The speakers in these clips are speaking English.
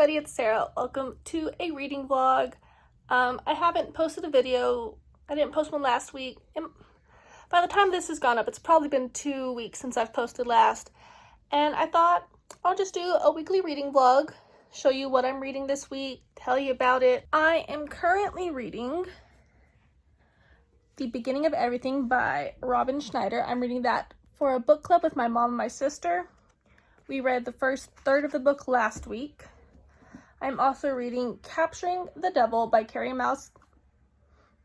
everybody, it's Sarah. Welcome to a reading vlog. I haven't posted a video. I didn't post one last week. And by the time this has gone up, it's probably been 2 weeks since I've posted last. And I thought I'll just do a weekly reading vlog, show you what I'm reading this week, tell you about it. I am currently reading The Beginning of Everything by Robin Schneider. I'm reading that for a book club with my mom and my sister. We read the first third of the book last week. I'm also reading Capturing the Devil by Carrie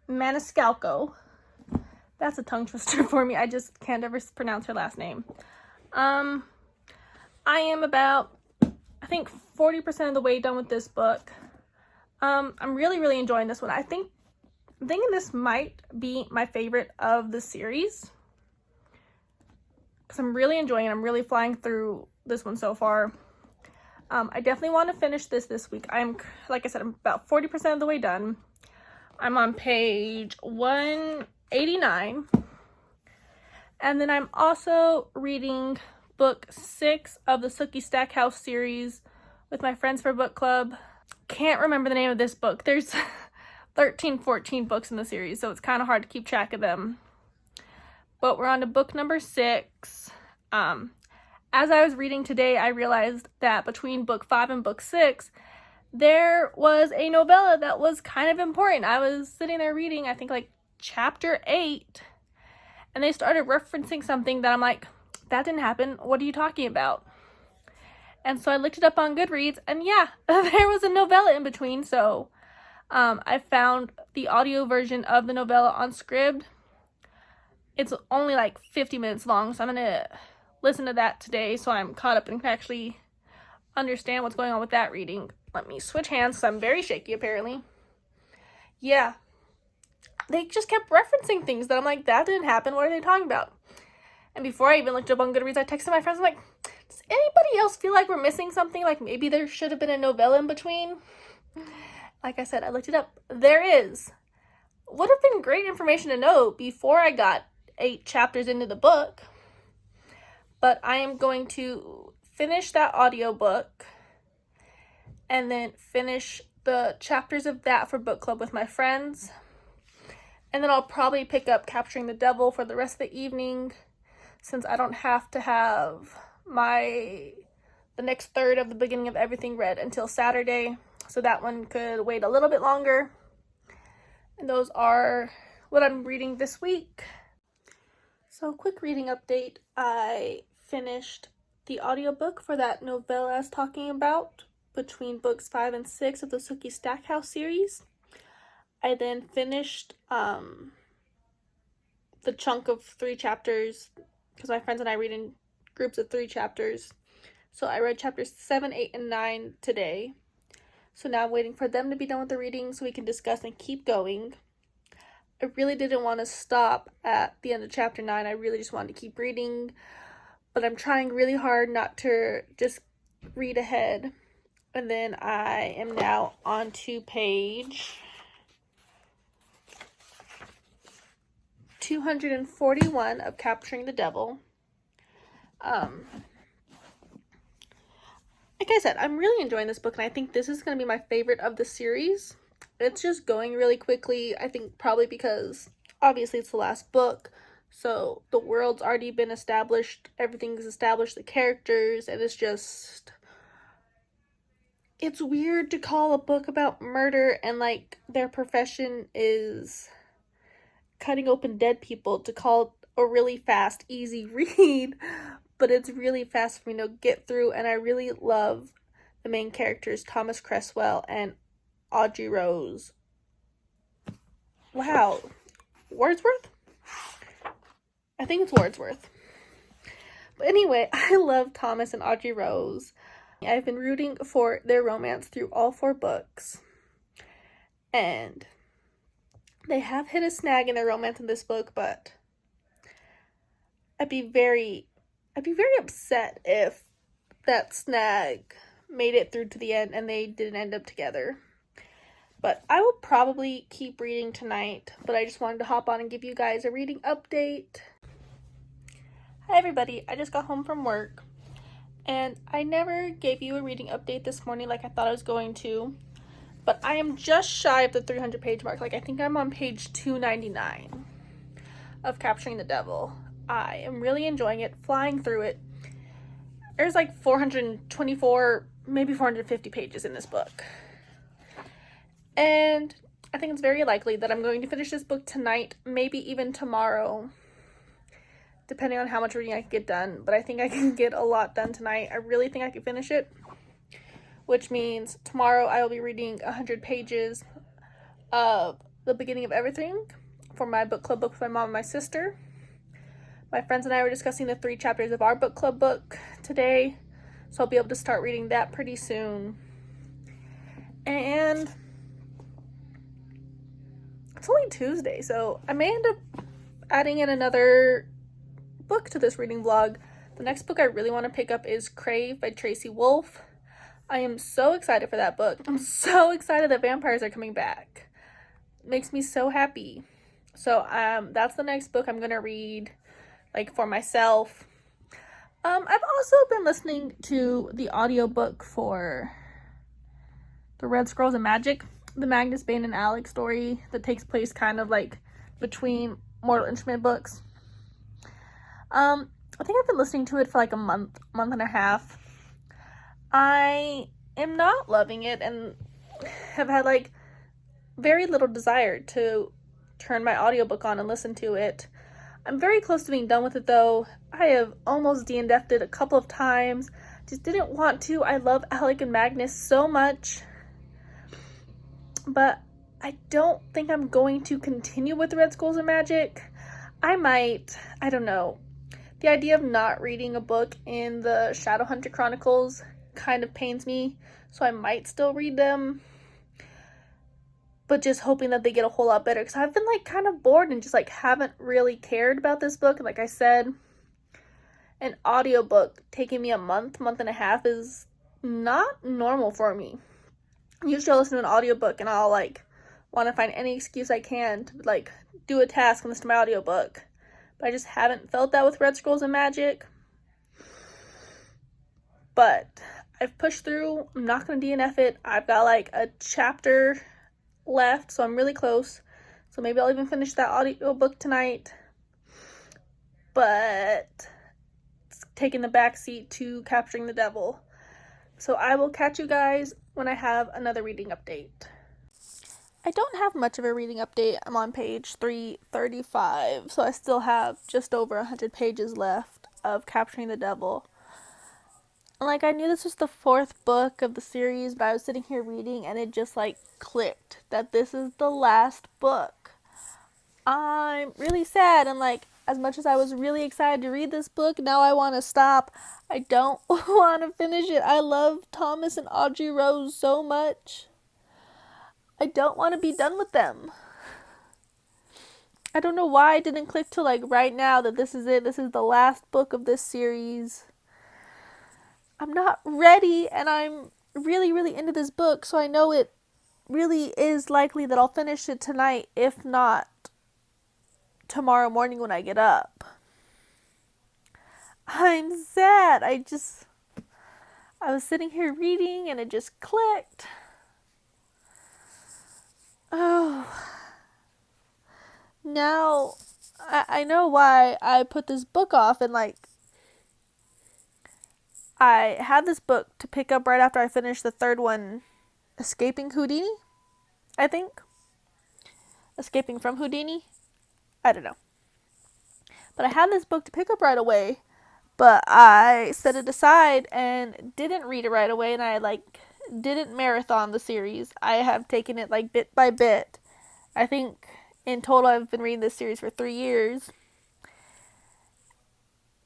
Maniscalco. That's a tongue twister for me. I just can't ever pronounce her last name. I am about, I think, 40% of the way done with this book. I'm really enjoying this one. I'm thinking this might be my favorite of the series, because I'm really enjoying it. I'm really flying through this one so far. I definitely want to finish this week. Like I said, I'm about 40% of the way done. I'm on page 189. And then I'm also reading book 6 of the Sookie Stackhouse series with my friends for book club. Can't remember the name of this book. There's 14 books in the series, so it's kind of hard to keep track of them. But we're on to book number 6. As I was reading today, I realized that between book 5 and book 6, there was a novella that was kind of important. I was sitting there reading, I think like chapter 8, and they started referencing something that I'm like, that didn't happen. What are you talking about? And so I looked it up on Goodreads, and yeah, there was a novella in between. So I found the audio version of the novella on Crave. It's only like 50 minutes long, so I'm going to listen to that today so I'm caught up and can actually understand what's going on with that reading. Let me switch hands because I'm very shaky apparently. Yeah, they just kept referencing things that I'm like, that didn't happen. What are they talking about? And before I even looked up on Goodreads, I texted my friends. I'm like, does anybody else feel like we're missing something? Like maybe there should have been a novella in between? Like I said, I looked it up. There is. Would have been great information to know before I got 8 chapters into the book. But I am going to finish that audiobook and then finish the chapters of that for book club with my friends. And then I'll probably pick up Capturing the Devil for the rest of the evening, since I don't have to have the next third of The Beginning of Everything read until Saturday. So that one could wait a little bit longer. And those are what I'm reading this week. So quick reading update. I finished the audiobook for that novella I was talking about between books 5 and 6 of the Sookie Stackhouse series. I then finished the chunk of 3 chapters, because my friends and I read in groups of 3 chapters. So I read chapters 7, 8, and 9 today. So now I'm waiting for them to be done with the reading so we can discuss and keep going. I really didn't want to stop at the end of chapter 9. I really just wanted to keep reading. But I'm trying really hard not to just read ahead. And then I am now on to page 241 of Capturing the Devil. Like I said, I'm really enjoying this book, and I think this is going to be my favorite of the series. It's just going really quickly. I think probably because obviously it's the last book, so the world's already been established, everything's established, the characters, and it's weird to call a book about murder and like their profession is cutting open dead people to call it a really fast, easy read. But it's really fast for me to get through, and I really love the main characters, Thomas Cresswell and Audrey Rose. Wow. Wordsworth? I think it's Wordsworth. But anyway, I love Thomas and Audrey Rose. I've been rooting for their romance through all 4 books. And they have hit a snag in their romance in this book, but I'd be very upset if that snag made it through to the end and they didn't end up together. But I will probably keep reading tonight, but I just wanted to hop on and give you guys a reading update. Hi everybody, I just got home from work And I never gave you a reading update this morning like I thought I was going to, but I am just shy of the 300 page mark. Like, I think I'm on page 299 of Capturing the Devil. I am really enjoying it, flying through it. There's like 424, maybe 450 pages in this book. And I think it's very likely that I'm going to finish this book tonight, maybe even tomorrow, depending on how much reading I can get done. But I think I can get a lot done tonight. I really think I can finish it, which means tomorrow I will be reading 100 pages of The Beginning of Everything for my book club book with my mom and my sister. My friends and I were discussing the 3 chapters of our book club book today, so I'll be able to start reading that pretty soon. And it's only Tuesday, so I may end up adding in another book to this reading vlog. The next book I really want to pick up is Crave by Tracy Wolff. I am so excited for that book. I'm so excited that vampires are coming back. It makes me so happy. So that's the next book I'm gonna read, like, for myself. I've also been listening to the audiobook for The Red Scrolls of Magic, the Magnus, Bane, and Alex story that takes place kind of like between Mortal Instrument books. I think I've been listening to it for like a month and a half. I am not loving it and have had like very little desire to turn my audiobook on and listen to it. I'm very close to being done with it though. I have almost DNF'd it a couple of times. Just didn't want to. I love Alec and Magnus so much. But I don't think I'm going to continue with the Red Scrolls of Magic. I might. I don't know. The idea of not reading a book in the Shadowhunter Chronicles kind of pains me, so I might still read them, but just hoping that they get a whole lot better, because I've been like kind of bored and just like haven't really cared about this book. Like I said, an audiobook taking me a month and a half is not normal for me. Usually I'll listen to an audiobook and I'll like want to find any excuse I can to like do a task and listen to my audiobook. But I just haven't felt that with Red Scrolls of Magic. But I've pushed through. I'm not going to DNF it. I've got like a chapter left, so I'm really close. So maybe I'll even finish that audiobook tonight. But it's taking the backseat to Capturing the Devil. So I will catch you guys when I have another reading update. I don't have much of a reading update. I'm on page 335, so I still have just over 100 pages left of Capturing the Devil. And like, I knew this was the 4th book of the series, but I was sitting here reading and it just like clicked that this is the last book. I'm really sad, and like, as much as I was really excited to read this book, now I want to stop. I don't want to finish it. I love Thomas and Audrey Rose so much. I don't want to be done with them. I don't know why it didn't click till like right now that this is it. This is the last book of this series. I'm not ready, and I'm really, really into this book, so I know it really is likely that I'll finish it tonight, if not tomorrow morning when I get up. I'm sad. I was sitting here reading and it just clicked. Oh. Now, I know why I put this book off, and like, I had this book to pick up right after I finished the 3rd one, Escaping Houdini, I think. Escaping from Houdini? I don't know. But I had this book to pick up right away, but I set it aside and didn't read it right away, and I like didn't marathon the series. I have taken it like bit by bit. I think in total I've been reading this series for 3 years.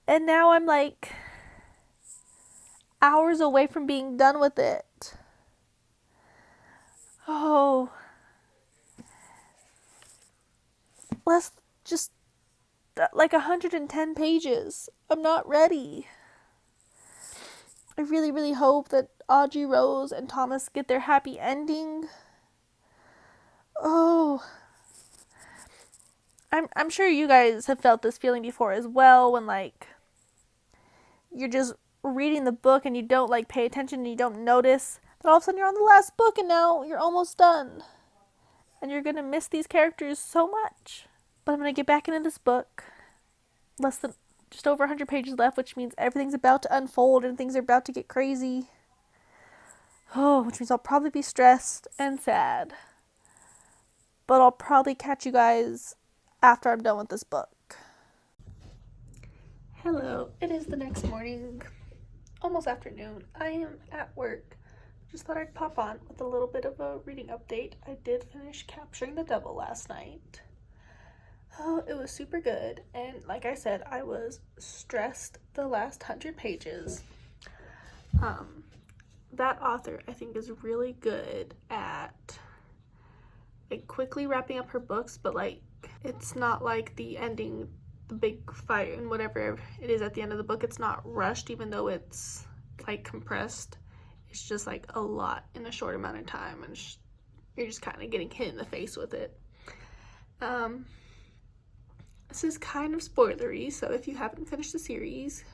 And now I'm like hours away from being done with it. Oh. Let's just like 110 pages. I'm not ready. I really, really hope that Audrey Rose and Thomas get their happy ending. Oh. I'm sure you guys have felt this feeling before as well, when like you're just reading the book and you don't like pay attention and you don't notice that all of a sudden you're on the last book and now you're almost done. And you're gonna miss these characters so much. But I'm gonna get back into this book. Less than just over 100 pages left, which means everything's about to unfold and things are about to get crazy. Oh, which means I'll probably be stressed and sad. But I'll probably catch you guys after I'm done with this book. Hello, it is the next morning, almost afternoon. I am at work. Just thought I'd pop on with a little bit of a reading update. I did finish Capturing the Devil last night. Oh, it was super good. And like I said, I was stressed the last 100 pages. That author, I think, is really good at like quickly wrapping up her books, but like it's not like the ending, the big fight and whatever it is at the end of the book. It's not rushed, even though it's like compressed. It's just like a lot in a short amount of time, and you're just kind of getting hit in the face with it. This is kind of spoilery, so if you haven't finished the series,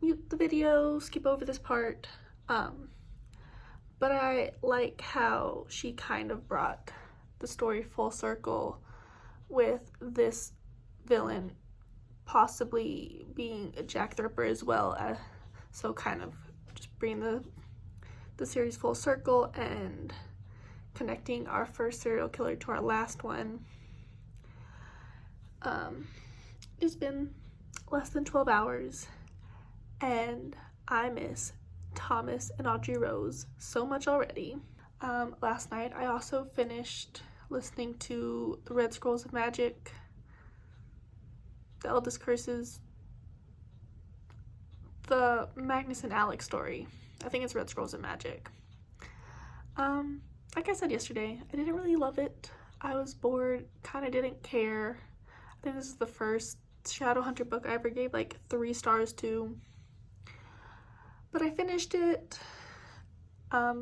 mute the video, skip over this part. But I like how she kind of brought the story full circle with this villain possibly being a Jack the Ripper as well. So kind of just bringing the series full circle and connecting our first serial killer to our last one. It's been less than 12 hours and I miss Thomas and Audrey Rose so much already. Last night I also finished listening to the Red Scrolls of Magic, the Eldest Curses, the Magnus and Alex story. I think it's Red Scrolls of Magic. Like I said yesterday, I didn't really love it. I was bored, kind of didn't care. I think this is the first Shadowhunter book I ever gave like 3 stars to. But I finished it.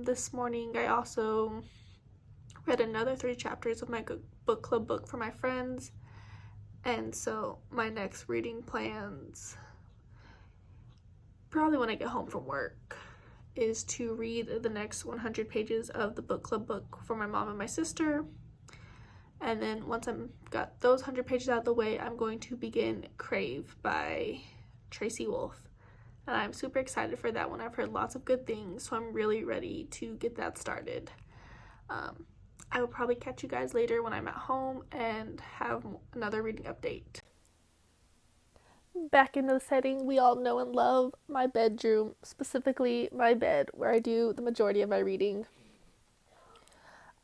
This morning I also read another 3 chapters of my book club book for my friends. And so my next reading plans, probably when I get home from work, is to read the next 100 pages of the book club book for my mom and my sister. And then once I've got those 100 pages out of the way, I'm going to begin Crave by Tracy Wolff. And I'm super excited for that one. I've heard lots of good things, so I'm really ready to get that started. I will probably catch you guys later when I'm at home and have another reading update. Back in the setting we all know and love, my bedroom, specifically my bed, where I do the majority of my reading.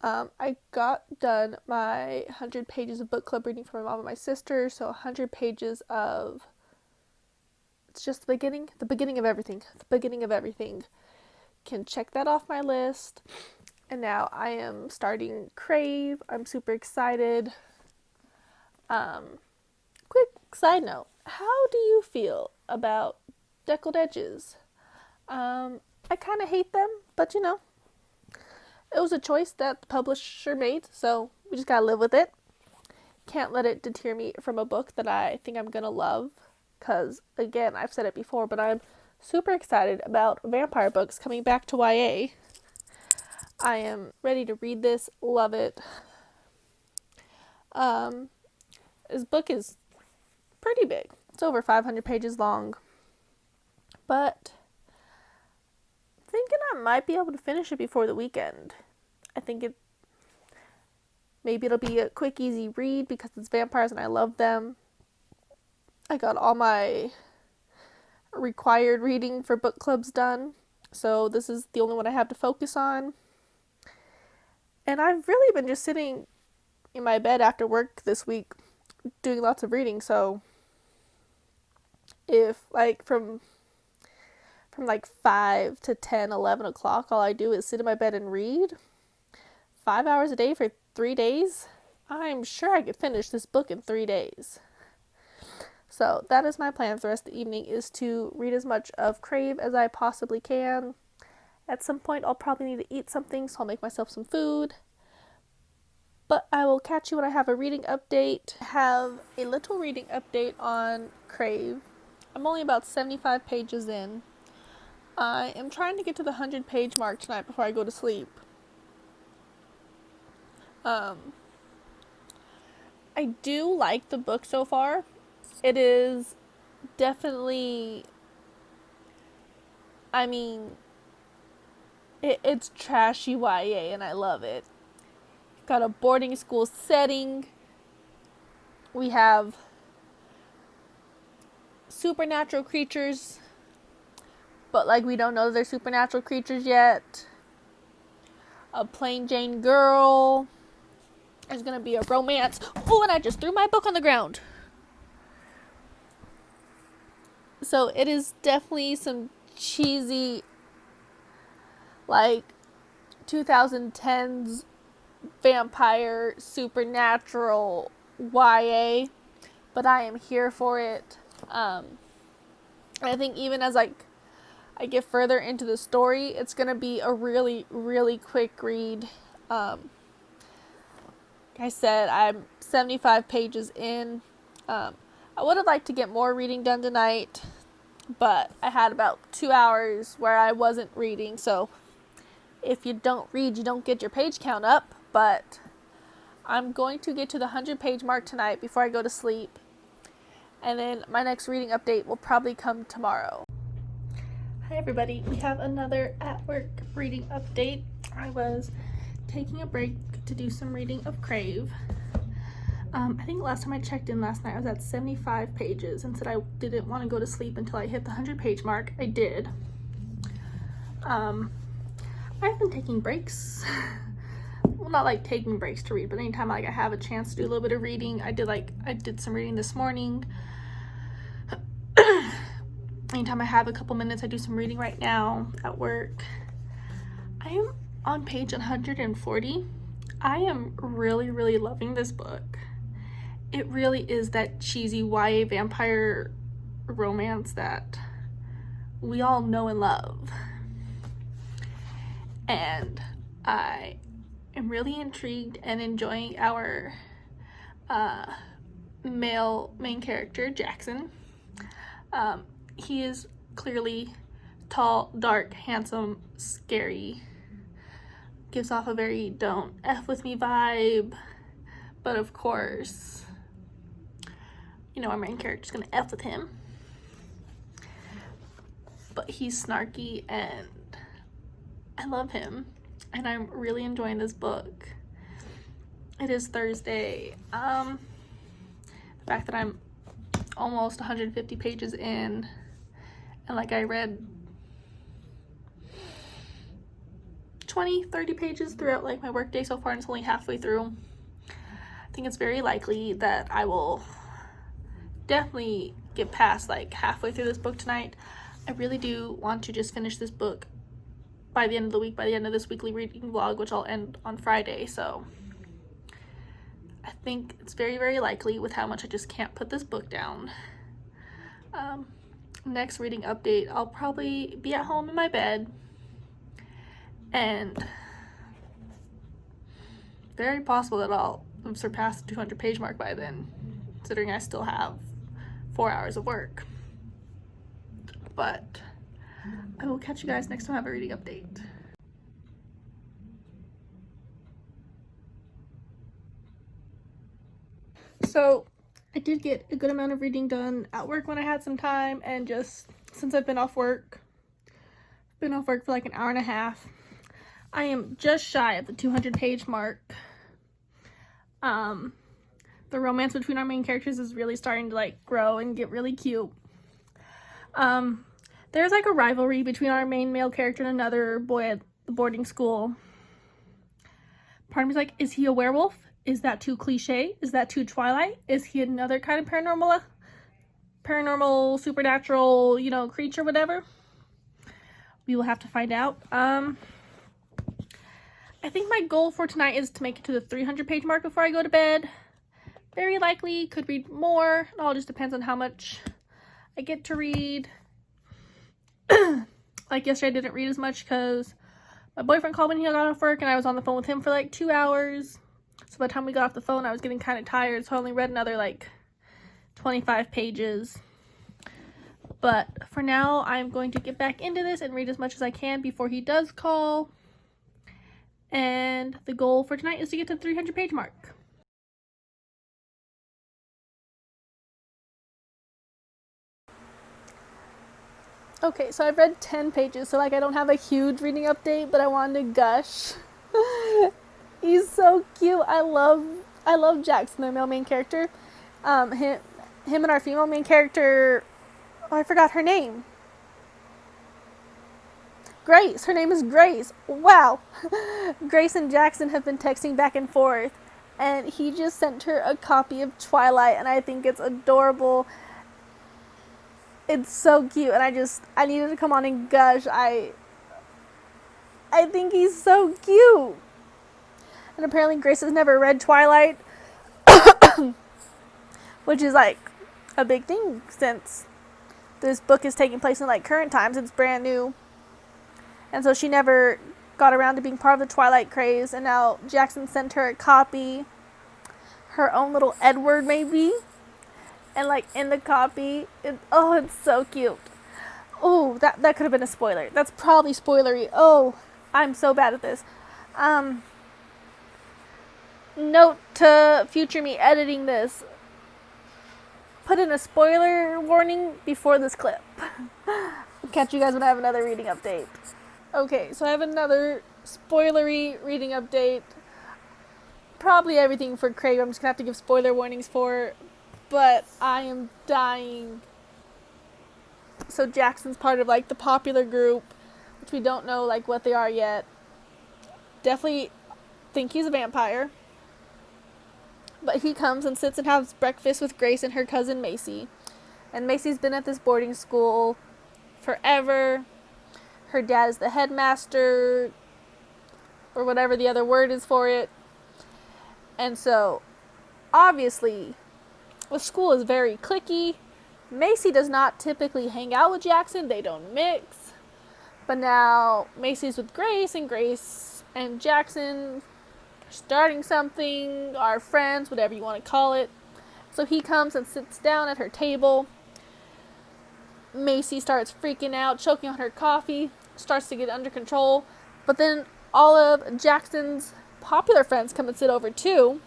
I got done my 100 pages of book club reading for my mom and my sister, so 100 pages of, it's just the beginning of everything. Can check that off my list. And now I am starting Crave. I'm super excited. Quick side note, how do you feel about deckled edges? I kind of hate them, but you know, it was a choice that the publisher made, so we just gotta live with it. Can't let it deter me from a book that I think I'm gonna love, because again, I've said it before, but I'm super excited about vampire books coming back to YA. I am ready to read this, love it. This book is pretty big. It's over 500 pages long, but thinking I might be able to finish it before the weekend. I think maybe it'll be a quick, easy read because it's vampires and I love them. I got all my required reading for book clubs done, so this is the only one I have to focus on. And I've really been just sitting in my bed after work this week doing lots of reading, so if like from like 5 to 10, 11 o'clock, all I do is sit in my bed and read 5 hours a day for 3 days, I'm sure I could finish this book in 3 days. So that is my plan for the rest of the evening, is to read as much of Crave as I possibly can. At some point I'll probably need to eat something, so I'll make myself some food. But I will catch you when I have a reading update. I have a little reading update on Crave. I'm only about 75 pages in. I am trying to get to the 100-page mark tonight before I go to sleep. I do like the book so far. It is definitely, I mean, it's trashy YA and I love it. Got a boarding school setting. We have supernatural creatures, but like we don't know they're supernatural creatures yet. A plain Jane girl. There's gonna be a romance. Oh, and I just threw my book on the ground. So it is definitely some cheesy, like 2010s vampire supernatural YA, but I am here for it. I think even as I get further into the story, it's gonna be a really, really quick read. Like I said, I'm 75 pages in. I would have liked to get more reading done tonight, but I had about 2 hours where I wasn't reading, so if you don't read, you don't get your page count up, but I'm going to get to the 100-page mark tonight before I go to sleep, and then my next reading update will probably come tomorrow. Hi everybody, we have another at work reading update. I was taking a break to do some reading of Crave. I think last time I checked in last night I was at 75 pages and said I didn't want to go to sleep until I hit the 100-page mark. I did. I've been taking breaks. Well, not like taking breaks to read, but anytime like I have a chance to do a little bit of reading. I did some reading this morning. Anytime I have a couple minutes, I do some reading right now at work. I am on page 140. I am really, really loving this book. It really is that cheesy YA vampire romance that we all know and love. And I am really intrigued and enjoying our male main character, Jackson. He is clearly tall, dark, handsome, scary. Gives off a very don't F with me vibe. But of course, you know, our main character's gonna F with him. But he's snarky and I love him. And I'm really enjoying this book. It is Thursday. The fact that I'm almost 150 pages in, and like I read 20-30 pages throughout like my work day so far, and it's only halfway through. I think it's very likely that I will definitely get past like halfway through this book tonight. I really do want to just finish this book by the end of the week, by the end of this weekly reading vlog, which I'll end on Friday. So I think it's very, very likely with how much I just can't put this book down. Next reading update, I'll probably be at home in my bed, and very possible that I'll have surpassed the 200-page mark by then, considering I still have 4 hours of work. But I will catch you guys next time I have a reading update. So I did get a good amount of reading done at work when I had some time, and just since I've been off work for like an hour and a half. I am just shy of the 200-page mark. The romance between our main characters is really starting to like grow and get really cute. There's like a rivalry between our main male character and another boy at the boarding school. Part of me's like, is he a werewolf? Is that too cliche? Is that too Twilight? Is he another kind of paranormal, supernatural, you know, creature, whatever? We will have to find out. I think my goal for tonight is to make it to the 300-page mark before I go to bed. Very likely could read more. It all just depends on how much I get to read. Like yesterday I didn't read as much because my boyfriend called when he got off work and I was on the phone with him for like 2 hours. So by the time we got off the phone I was getting kind of tired, so I only read another like 25 pages. But for now, I'm going to get back into this and read as much as I can before he does call. And the goal for tonight is to get to the 300 page mark. Okay, so I've read 10 pages, so like I don't have a huge reading update, but I wanted to gush. He's so cute. I love Jackson, the male main character. Him and our female main character, oh, I forgot her name. Grace. Her name is Grace. Wow. Grace and Jackson have been texting back and forth, and he just sent her a copy of Twilight, and I think it's adorable. It's so cute, and I needed to come on and gush. I think he's so cute. And apparently Grace has never read Twilight, which is like a big thing since this book is taking place in like current times. It's brand new. And so she never got around to being part of the Twilight craze, and now Jackson sent her a copy, her own little Edward maybe. And like in the copy, it's so cute. Oh, that could have been a spoiler. That's probably spoilery. Oh, I'm so bad at this. Note to future me editing this. Put in a spoiler warning before this clip. I'll catch you guys when I have another reading update. Okay, so I have another spoilery reading update. Probably everything for Crave I'm just gonna have to give spoiler warnings for. But I am dying. So Jackson's part of like the popular group, which we don't know like what they are yet. Definitely think he's a vampire. But he comes and sits and has breakfast with Grace and her cousin Macy. And Macy's been at this boarding school forever. Her dad is the headmaster, or whatever the other word is for it. And so, obviously, the school is very cliquey. Macy does not typically hang out with Jackson. They don't mix. But now Macy's with Grace, and Grace and Jackson are starting something, are friends, whatever you want to call it. So he comes and sits down at her table. Macy starts freaking out, choking on her coffee, starts to get under control. But then all of Jackson's popular friends come and sit over too.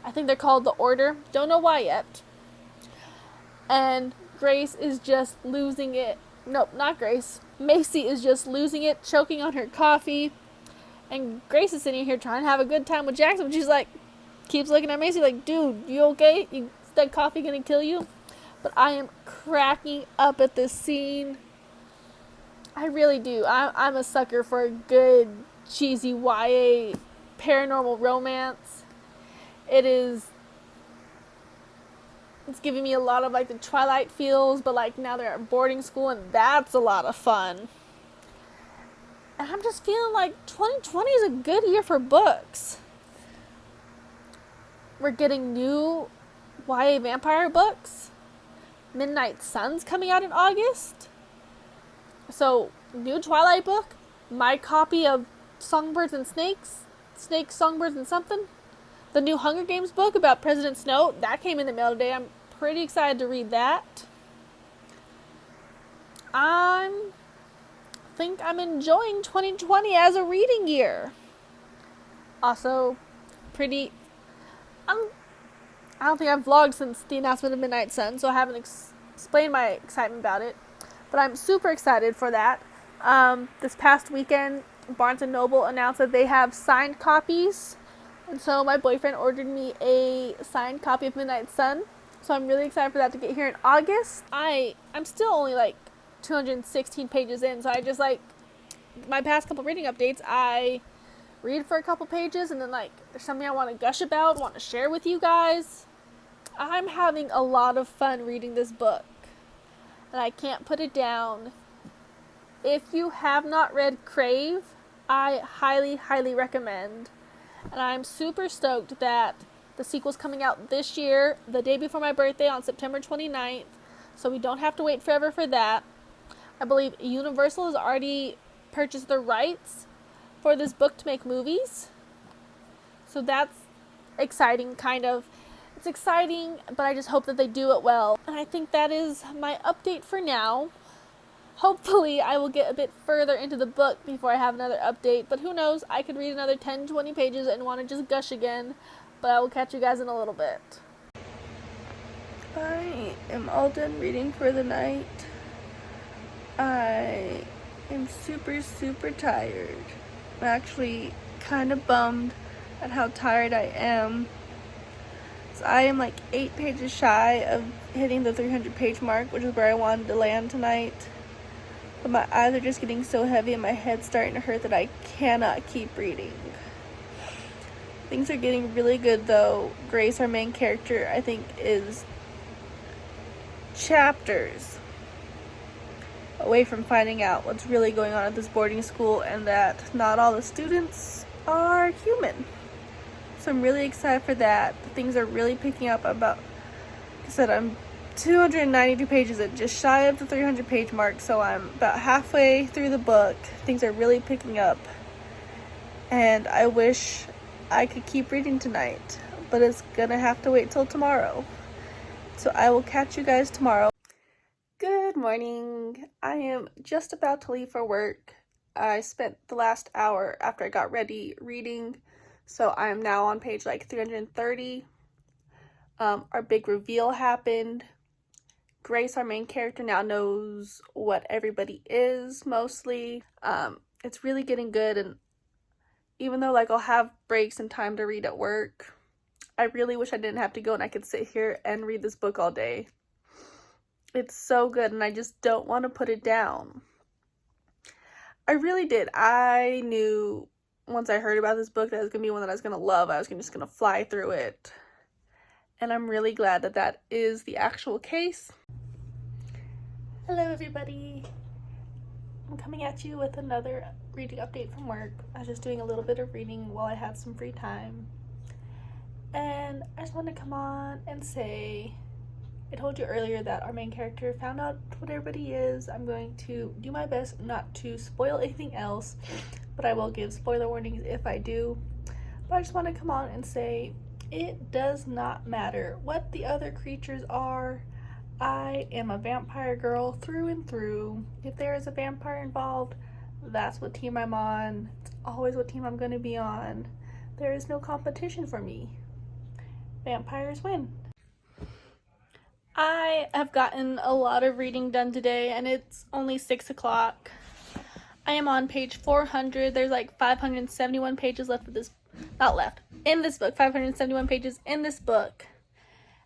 I think they're called the Order. Don't know why yet. And Grace is just losing it. Nope, not Grace. Macy is just losing it, choking on her coffee. And Grace is sitting here trying to have a good time with Jackson. But she's like, keeps looking at Macy like, dude, you okay? Is that coffee gonna kill you? But I am cracking up at this scene. I really do. I'm a sucker for a good, cheesy YA paranormal romance. It's giving me a lot of like the Twilight feels, but like now they're at boarding school, and that's a lot of fun. And I'm just feeling like 2020 is a good year for books. We're getting new YA vampire books. Midnight Sun's coming out in August. So, new Twilight book. My copy of Songbirds and Snakes. Snakes, Songbirds, and something. The new Hunger Games book about President Snow, that came in the mail today. I'm pretty excited to read that. I think I'm enjoying 2020 as a reading year. Also, I don't think I've vlogged since the announcement of Midnight Sun, so I haven't explained my excitement about it. But I'm super excited for that. This past weekend, Barnes & Noble announced that they have signed copies. And so my boyfriend ordered me a signed copy of Midnight Sun. So I'm really excited for that to get here in August. I'm still only like 216 pages in. So I just like, my past couple reading updates, I read for a couple pages and then like there's something I want to gush about, want to share with you guys. I'm having a lot of fun reading this book. And I can't put it down. If you have not read Crave, I highly, highly recommend. And I'm super stoked that the sequel's coming out this year, the day before my birthday on September 29th. So we don't have to wait forever for that. I believe Universal has already purchased the rights for this book to make movies. So that's exciting, kind of. it's exciting, but I just hope that they do it well. And I think that is my update for now. Hopefully, I will get a bit further into the book before I have another update, but who knows, I could read another 10-20 pages and want to just gush again, but I will catch you guys in a little bit. I am all done reading for the night. I am super tired. I'm actually kind of bummed at how tired I am. So I am like 8 pages shy of hitting the 300 page mark, which is where I wanted to land tonight. But my eyes are just getting so heavy and my head's starting to hurt that I cannot keep reading. Things are getting really good though. Grace, our main character, I think is chapters away from finding out what's really going on at this boarding school and that not all the students are human. So I'm really excited for that. Things are really picking up. About, like I said, I'm 292 pages and just shy of the 300 page mark, so I'm about halfway through the book. Things are really picking up and I wish I could keep reading tonight, but it's gonna have to wait till tomorrow. So I will catch you guys tomorrow. Good morning. I am just about to leave for work. I spent the last hour after I got ready reading, so I am now on page like 330. Our big reveal happened. Grace, our main character, now knows what everybody is mostly. It's really getting good, and even though like I'll have breaks and time to read at work, I really wish I didn't have to go and I could sit here and read this book all day. It's so good and I just don't want to put it down. I really did. I knew once I heard about this book that it was going to be one that I was going to love. I was just going to fly through it. And I'm really glad that that is the actual case. Hello everybody. I'm coming at you with another reading update from work. I was just doing a little bit of reading while I had some free time. And I just wanted to come on and say, I told you earlier that our main character found out what everybody is. I'm going to do my best not to spoil anything else, but I will give spoiler warnings if I do. But I just want to come on and say, it does not matter what the other creatures are. I am a vampire girl through and through. If there is a vampire involved, that's what team I'm on. It's always what team I'm going to be on. There is no competition for me. Vampires win. I have gotten a lot of reading done today and it's only 6 o'clock. I am on page 400. There's like 571 pages left of this, not left, in this book. 571 pages in this book.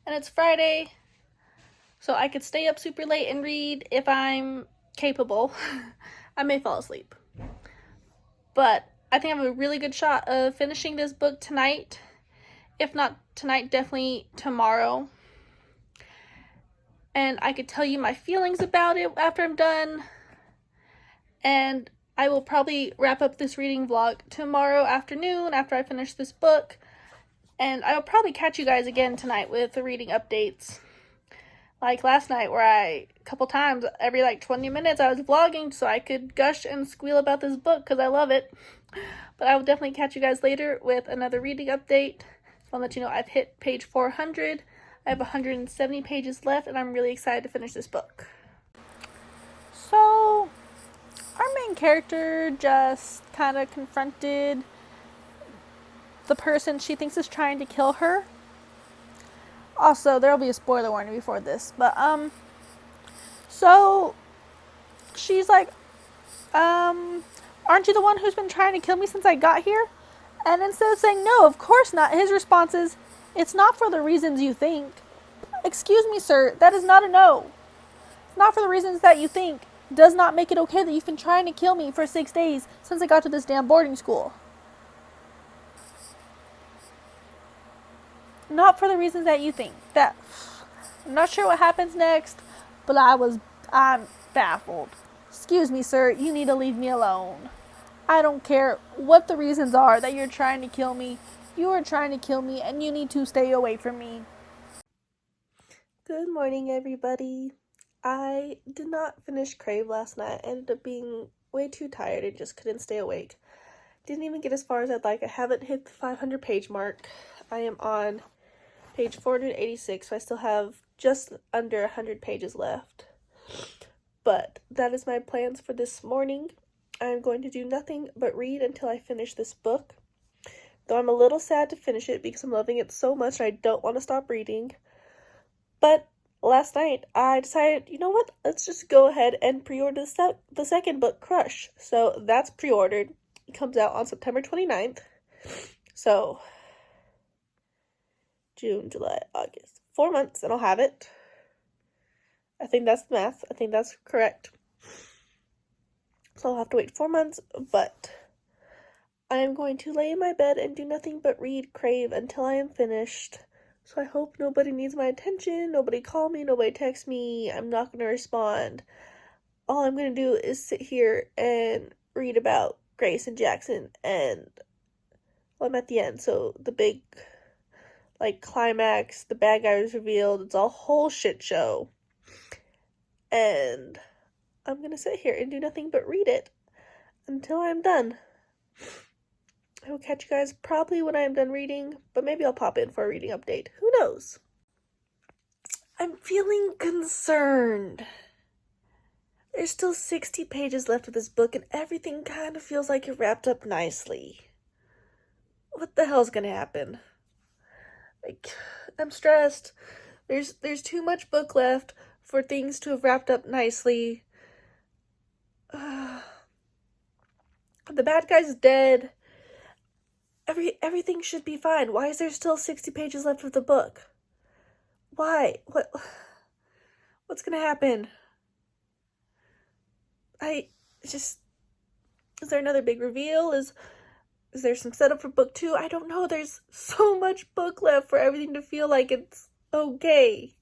And it's Friday, so I could stay up super late and read if I'm capable. I may fall asleep. But I think I have a really good shot of finishing this book tonight. If not tonight, definitely tomorrow. And I could tell you my feelings about it after I'm done. And I will probably wrap up this reading vlog tomorrow afternoon after I finish this book. And I will probably catch you guys again tonight with the reading updates. Like last night where a couple times, every like 20 minutes I was vlogging so I could gush and squeal about this book because I love it. But I will definitely catch you guys later with another reading update. I'll let you know I've hit page 400. I have 170 pages left and I'm really excited to finish this book. So, our main character just kind of confronted the person she thinks is trying to kill her. Also, there'll be a spoiler warning before this, but so she's like, aren't you the one who's been trying to kill me since I got here? And instead of saying, no, of course not, his response is, it's not for the reasons you think. Excuse me, sir, that is not a no. Not for the reasons that you think does not make it okay that you've been trying to kill me for 6 days since I got to this damn boarding school. Not for the reasons that you think. That, I'm not sure what happens next, but I'm baffled. Excuse me, sir, you need to leave me alone. I don't care what the reasons are that you're trying to kill me. You are trying to kill me and you need to stay away from me. Good morning, everybody. I did not finish Crave last night. I ended up being way too tired and just couldn't stay awake. Didn't even get as far as I'd like. I haven't hit the 500 page mark. I am on page 486, so I still have just under 100 pages left. But that is my plans for this morning. I'm going to do nothing but read until I finish this book. Though I'm a little sad to finish it because I'm loving it so much and I don't want to stop reading. But last night I decided, you know what? Let's just go ahead and pre-order the second book, Crush. So that's pre-ordered. It comes out on September 29th. So June, July, August. 4 months and I'll have it. I think that's the math. I think that's correct. So I'll have to wait 4 months, but I am going to lay in my bed and do nothing but read Crave until I am finished. So I hope nobody needs my attention, nobody call me, nobody text me, I'm not going to respond. All I'm going to do is sit here and read about Grace and Jackson, and well, I'm at the end, so the big, climax, the bad guy was revealed, it's a whole shit show. And I'm going to sit here and do nothing but read it until I'm done. I will catch you guys probably when I am done reading, but maybe I'll pop in for a reading update. Who knows? I'm feeling concerned. There's still 60 pages left of this book, and everything kind of feels like it wrapped up nicely. What the hell's gonna happen? I'm stressed. There's too much book left for things to have wrapped up nicely. The bad guy's dead. Everything should be fine. Why is there still 60 pages left of the book? Why? What's gonna happen? Is there another big reveal? Is there some setup for book 2? I don't know. There's so much book left for everything to feel like it's okay.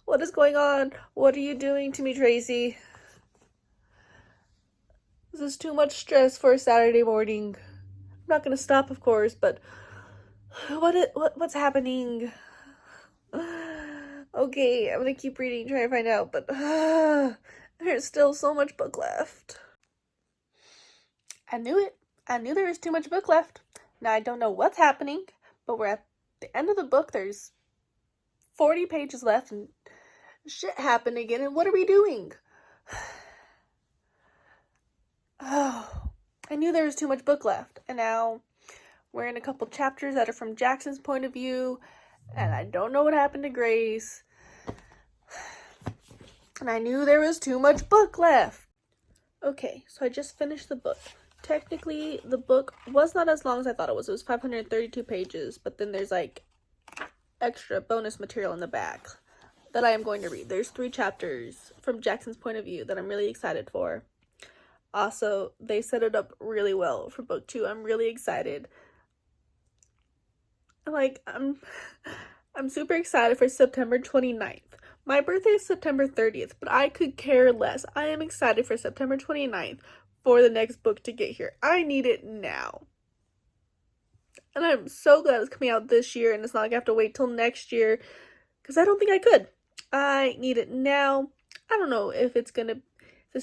What is going on? What are you doing to me, Tracy? This is too much stress for a Saturday morning. I'm not gonna stop, of course, but what's happening? Okay, I'm gonna keep reading, try to find out, but there's still so much book left. I knew it. I knew there was too much book left. Now I don't know what's happening, but we're at the end of the book. There's 40 pages left and shit happened again, and what are we doing? Oh, I knew there was too much book left, and now we're in a couple chapters that are from Jackson's point of view, and I don't know what happened to Grace, and I knew there was too much book left. Okay, so I just finished the book. Technically, the book was not as long as I thought it was. It was 532 pages, but then there's extra bonus material in the back that I am going to read. There's 3 chapters from Jackson's point of view that I'm really excited for. Also, they set it up really well for book 2. I'm really excited. I'm super excited for September 29th. My birthday is September 30th, but I could care less. I am excited for September 29th for the next book to get here. I need it now. And I'm so glad it's coming out this year, and it's not like I have to wait till next year, because I don't think I could. I need it now. I don't know if this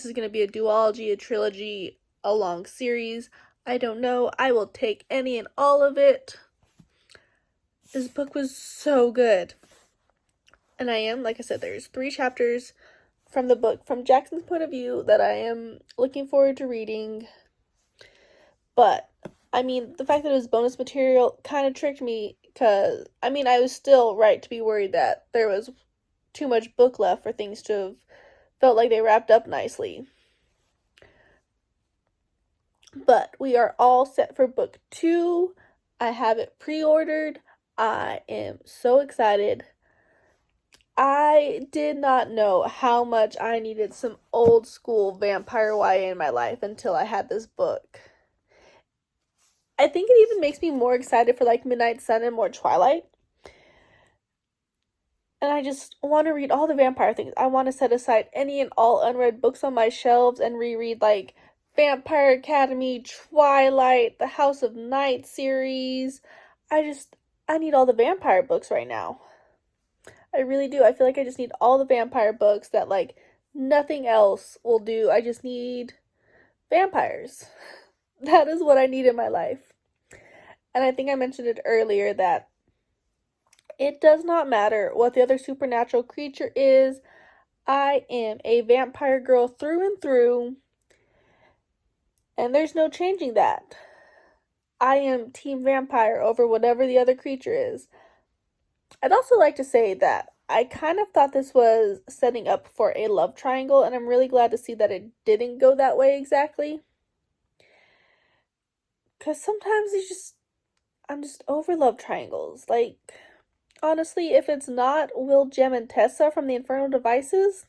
is gonna be a duology, a trilogy, a long series. I don't know. I will take any and all of it. This book was so good. And like I said, there's 3 chapters from the book from Jackson's point of view that I am looking forward to reading. But, the fact that it was bonus material kind of tricked me, because, I was still right to be worried that there was too much book left for things to have felt like they wrapped up nicely. But we are all set for book 2. I have it pre-ordered. I am so excited. I did not know how much I needed some old school vampire YA in my life until I had this book. I think it even makes me more excited for Midnight Sun and more Twilight. And I just want to read all the vampire things. I want to set aside any and all unread books on my shelves and reread Vampire Academy, Twilight, the House of Night series. I need all the vampire books right now. I really do. I feel like I just need all the vampire books that nothing else will do. I just need vampires. That is what I need in my life. And I think I mentioned it earlier that It does not matter what the other supernatural creature is. I am a vampire girl through and through, and there's no changing that. I am team vampire over whatever the other creature is. I'd also like to say that I kind of thought this was setting up for a love triangle, and I'm really glad to see that it didn't go that way exactly. Because sometimes I'm just over love triangles. Like, honestly, if it's not Will, Jem, and Tessa from the Infernal Devices,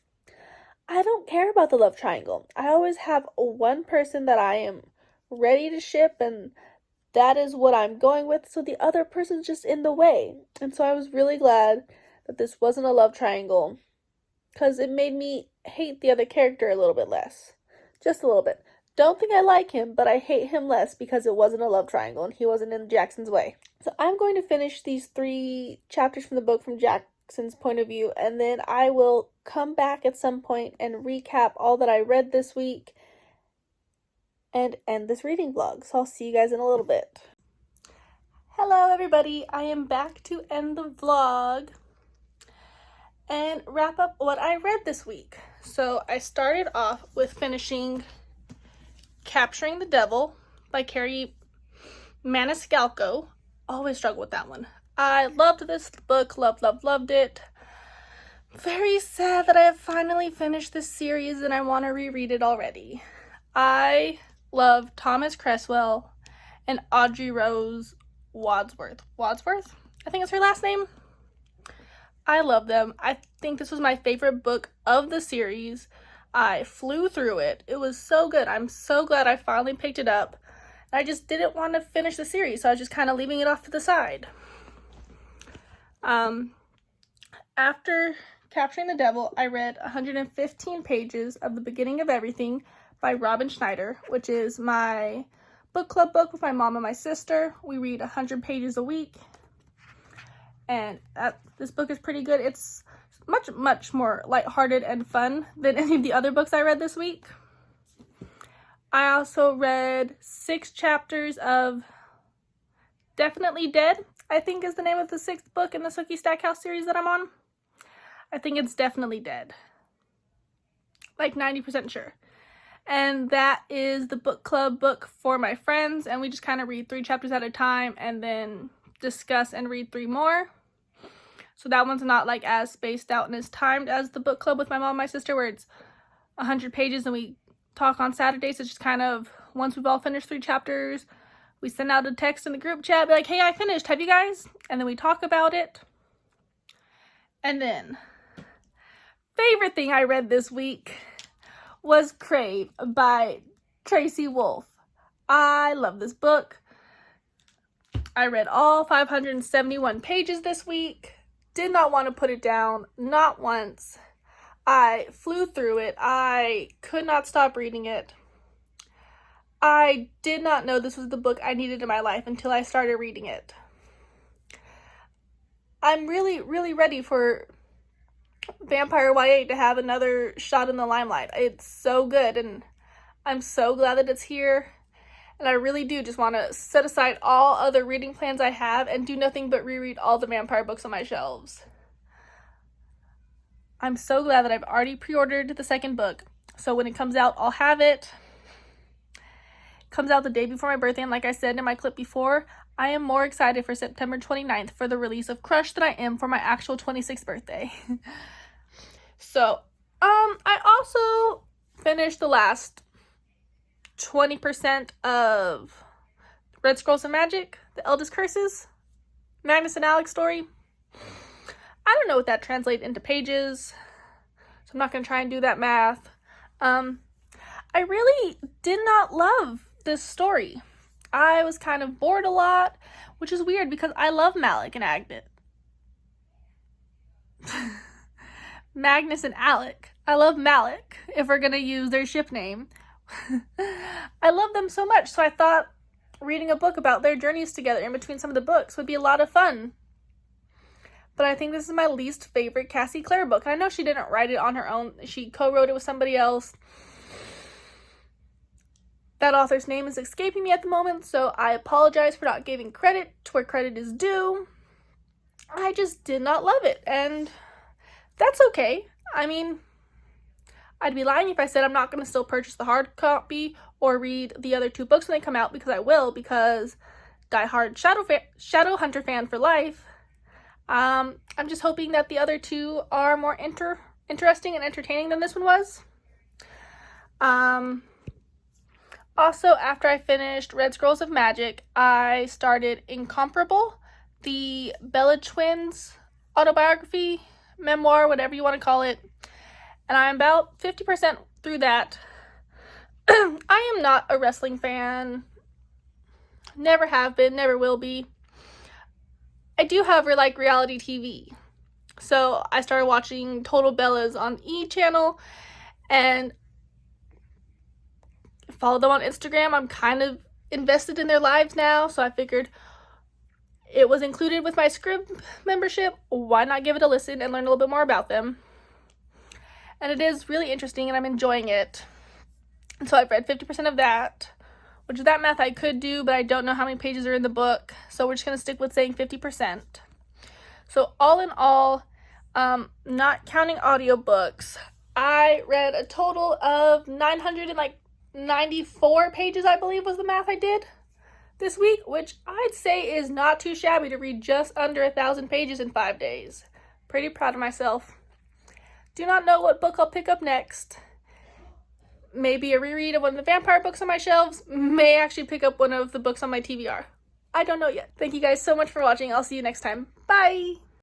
I don't care about the love triangle. I always have one person that I am ready to ship, and that is what I'm going with, so the other person's just in the way. And so I was really glad that this wasn't a love triangle, because it made me hate the other character a little bit less. Just a little bit. Don't think I like him, but I hate him less because it wasn't a love triangle and he wasn't in Jackson's way. So I'm going to finish these 3 chapters from the book from Jackson's point of view, and then I will come back at some point and recap all that I read this week and end this reading vlog. So I'll see you guys in a little bit. Hello everybody, I am back to end the vlog and wrap up what I read this week. So I started off with finishing Capturing the Devil by Carrie Maniscalco. Always struggle with that one. I loved this book, loved it. Very sad that I have finally finished this series and I want to reread it already. I love Thomas Cresswell and Audrey Rose Wadsworth. Wadsworth? I think it's her last name. I love them. I think this was my favorite book of the series. I flew through it. It was so good. I'm so glad I finally picked it up. I just didn't want to finish the series, so I was just kind of leaving it off to the side. After Capturing the Devil, I read 115 pages of The Beginning of Everything by Robin Schneider, which is my book club book with my mom and my sister. We read 100 pages a week, and this book is pretty good. It's much more lighthearted and fun than any of the other books I read this week. I also read 6 chapters of Definitely Dead, I think is the name of the 6th book in the Sookie Stackhouse series that I'm on. I think it's Definitely Dead. Like 90% sure. And that is the book club book for my friends, and we just kind of read 3 chapters at a time and then discuss and read 3 more. So that one's not like as spaced out and as timed as the book club with my mom and my sister, where it's 100 pages and we talk on Saturdays. It's just kind of, once we've all finished 3 chapters, we send out a text in the group chat, be like, hey, I finished, have you guys? And then we talk about it. And then, favorite thing I read this week was Crave by Tracy Wolff. I love this book. I read all 571 pages this week. Did not want to put it down, not once. I flew through it. I could not stop reading it. I did not know this was the book I needed in my life until I started reading it. I'm really, really ready for Vampire YA to have another shot in the limelight. It's so good, and I'm so glad that it's here. And I really do just want to set aside all other reading plans I have and do nothing but reread all the vampire books on my shelves. I'm so glad that I've already pre-ordered the 2nd book. So when it comes out, I'll have it. It comes out the day before my birthday, and like I said in my clip before, I am more excited for September 29th for the release of Crush than I am for my actual 26th birthday. So, I also finished the last 20% of Red Scrolls of Magic, The Eldest Curses, Magnus and Alex story. I don't know what that translates into pages, so I'm not going to try and do that math. I really did not love this story. I was kind of bored a lot, which is weird because I love Malik and Agnes. Magnus and Alec. I love Malik, if we're going to use their ship name. I love them so much, so I thought reading a book about their journeys together in between some of the books would be a lot of fun. But I think this is my least favorite Cassie Clare book. I know she didn't write it on her own. She co-wrote it with somebody else. That author's name is escaping me at the moment, so I apologize for not giving credit to where credit is due. I just did not love it, and that's okay. I mean, I'd be lying if I said I'm not going to still purchase the hard copy or read the other 2 books when they come out, because I will, because diehard Shadow Hunter fan for life. I'm just hoping that the other 2 are more interesting and entertaining than this one was. Also, after I finished Red Scrolls of Magic, I started Incomparable, the Bella Twins autobiography, memoir, whatever you want to call it. And I'm about 50% through that. I am not a wrestling fan. Never have been, never will be. I do, however, like reality TV. So I started watching Total Bellas on E! Channel and follow them on Instagram. I'm kind of invested in their lives now, so I figured it was included with my Crave membership. Why not give it a listen and learn a little bit more about them? And it is really interesting, and I'm enjoying it. And so I've read 50% of that, which is that math I could do, but I don't know how many pages are in the book, so we're just going to stick with saying 50%. So all in all, not counting audiobooks, I read a total of 994 pages, I believe was the math I did this week, which I'd say is not too shabby to read just under 1,000 pages in 5 days. Pretty proud of myself. Do not know what book I'll pick up next. Maybe a reread of one of the vampire books on my shelves. May actually pick up one of the books on my TBR. I don't know yet. Thank you guys so much for watching. I'll see you next time. Bye!